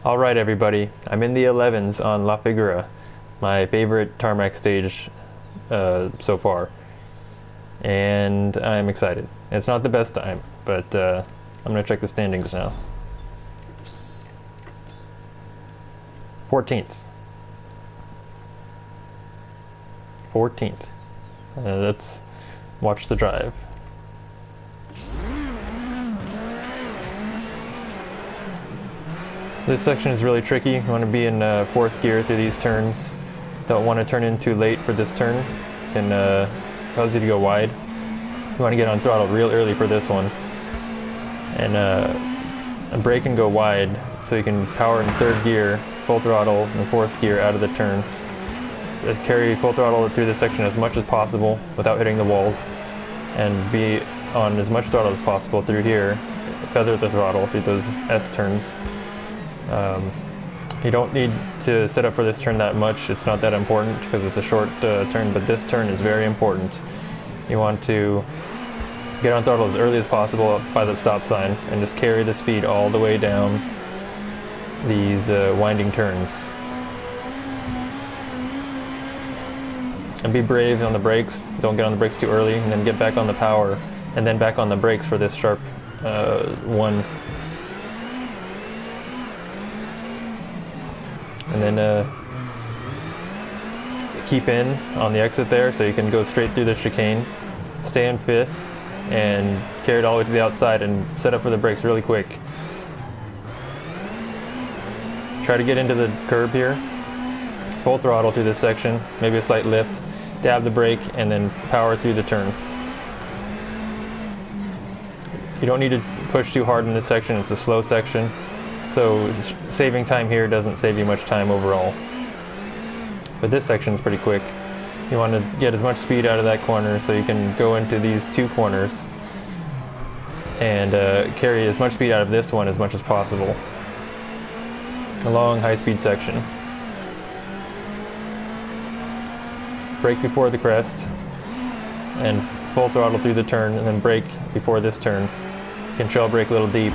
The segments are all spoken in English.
Alright everybody, I'm in the 11s on La Figuera, my favorite tarmac stage so far, and I'm excited. It's not the best time, but I'm going to check the standings now. 14th. 14th. Let's watch the drive. This section is really tricky. You want to be in fourth gear through these turns. Don't want to turn in too late for this turn. Can cause you to go wide. You want to get on throttle real early for this one. And brake and go wide so you can power in third gear, full throttle, and fourth gear out of the turn. Just carry full throttle through this section as much as possible without hitting the walls. And be on as much throttle as possible through here. Feather the throttle through those S turns. You don't need to set up for this turn that much. It's not that important because it's a short turn, but this turn is very important. You want to get on throttle as early as possible by the stop sign and just carry the speed all the way down these winding turns. And be brave on the brakes. Don't get on the brakes too early, and then get back on the power and then back on the brakes for this sharp one. And then keep in on the exit there so you can go straight through the chicane, stay in fifth, and carry it all the way to the outside and set up for the brakes really quick. Try to get into the curb here, full throttle through this section, maybe a slight lift, dab the brake, and then power through the turn. You don't need to push too hard in this section, it's a slow section. So saving time here doesn't save you much time overall. But this section is pretty quick. You want to get as much speed out of that corner so you can go into these two corners and carry as much speed out of this one as much as possible. A long high-speed section. Brake before the crest and full throttle through the turn, and then brake before this turn. You can trail brake a little deep.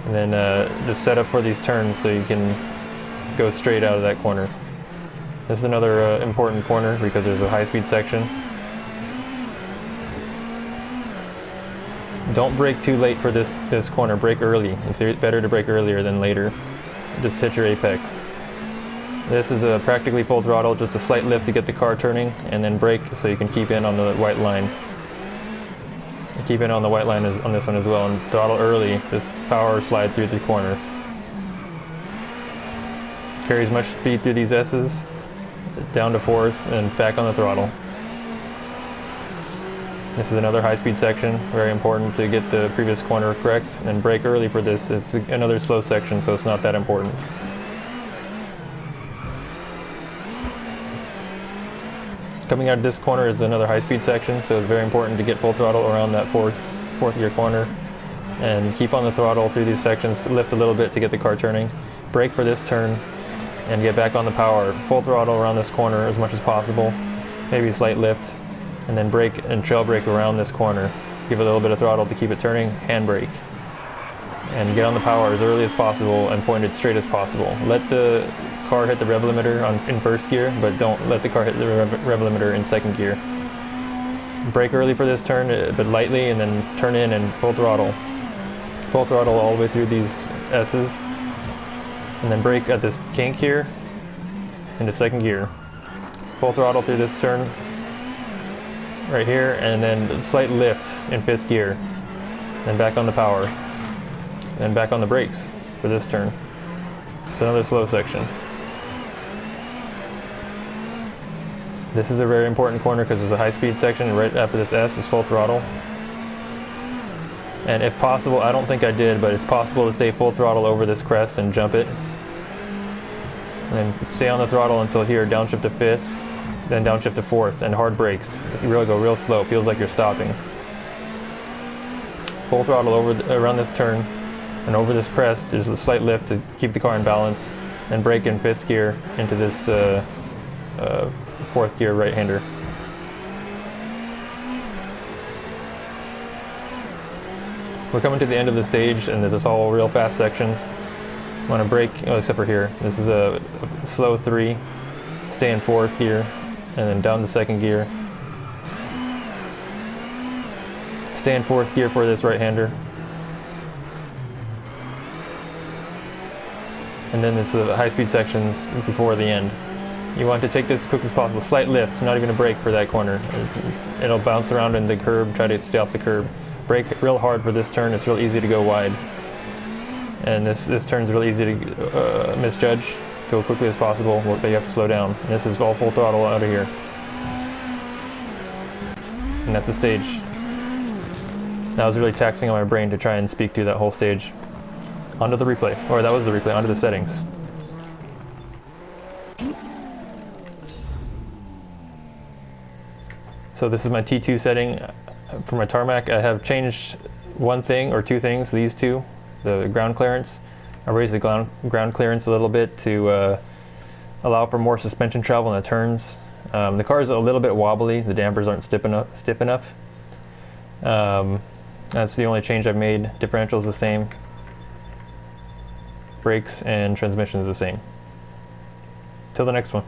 And then just set up for these turns so you can go straight out of that corner. This is another important corner because there's a high-speed section. Don't brake too late for this corner. Brake early. It's better to brake earlier than later. Just hit your apex. This is a practically full throttle, just a slight lift to get the car turning, and then brake so you can keep in on the white line. Keep it on the white line on this one as well, and throttle early, just power slide through the corner. Carry as much speed through these S's, down to fourth, and back on the throttle. This is another high-speed section, very important to get the previous corner correct, and brake early for this. It's another slow section, so it's not that important. Coming out of this corner is another high-speed section, so it's very important to get full throttle around that fourth gear corner and keep on the throttle through these sections, lift a little bit to get the car turning, brake for this turn, and get back on the power. Full throttle around this corner as much as possible, maybe a slight lift, and then brake and trail brake around this corner. Give it a little bit of throttle to keep it turning, hand brake. And get on the power as early as possible and point it straight as possible. Let the car hit the rev limiter in first gear, but don't let the car hit the rev limiter in second gear. Brake early for this turn, but lightly, and then turn in and full throttle. Full throttle all the way through these S's, and then brake at this kink here into second gear. Full throttle through this turn right here, and then slight lift in fifth gear. Then back on the power, and back on the brakes for this turn. It's another slow section. This is a very important corner because there's a high-speed section, and right after this S is full throttle. And if possible, I don't think I did, but it's possible to stay full throttle over this crest and jump it. And then stay on the throttle until here, downshift to fifth, then downshift to fourth, and hard brakes. You really go real slow, feels like you're stopping. Full throttle around this turn, and over this crest, there's a slight lift to keep the car in balance, and brake in fifth gear into this fourth gear right-hander. We're coming to the end of the stage, and this is all real fast sections. Want to brake, oh, except for here. This is a slow 3, stay in 4th gear, and then down the 2nd gear. Stay in 4th gear for this right-hander. And then this is the high-speed sections before the end. You want to take this as quick as possible. Slight lift, not even a brake for that corner. It'll bounce around in the curb, try to stay off the curb. Brake real hard for this turn, it's real easy to go wide. And this turn's really easy to misjudge. Go quickly as possible, but you have to slow down. And this is all full throttle out of here. And that's the stage. That was really taxing on my brain to try and speak to that whole stage. Onto the replay, or that was the replay, onto the settings. So this is my T2 setting. For my tarmac, I have changed one thing or two things, these two. The ground clearance. I raised the ground clearance a little bit to allow for more suspension travel in the turns. The car is a little bit wobbly. The dampers aren't stiff enough. That's the only change I've made. Differential is the same. Brakes and transmission is the same. Till the next one.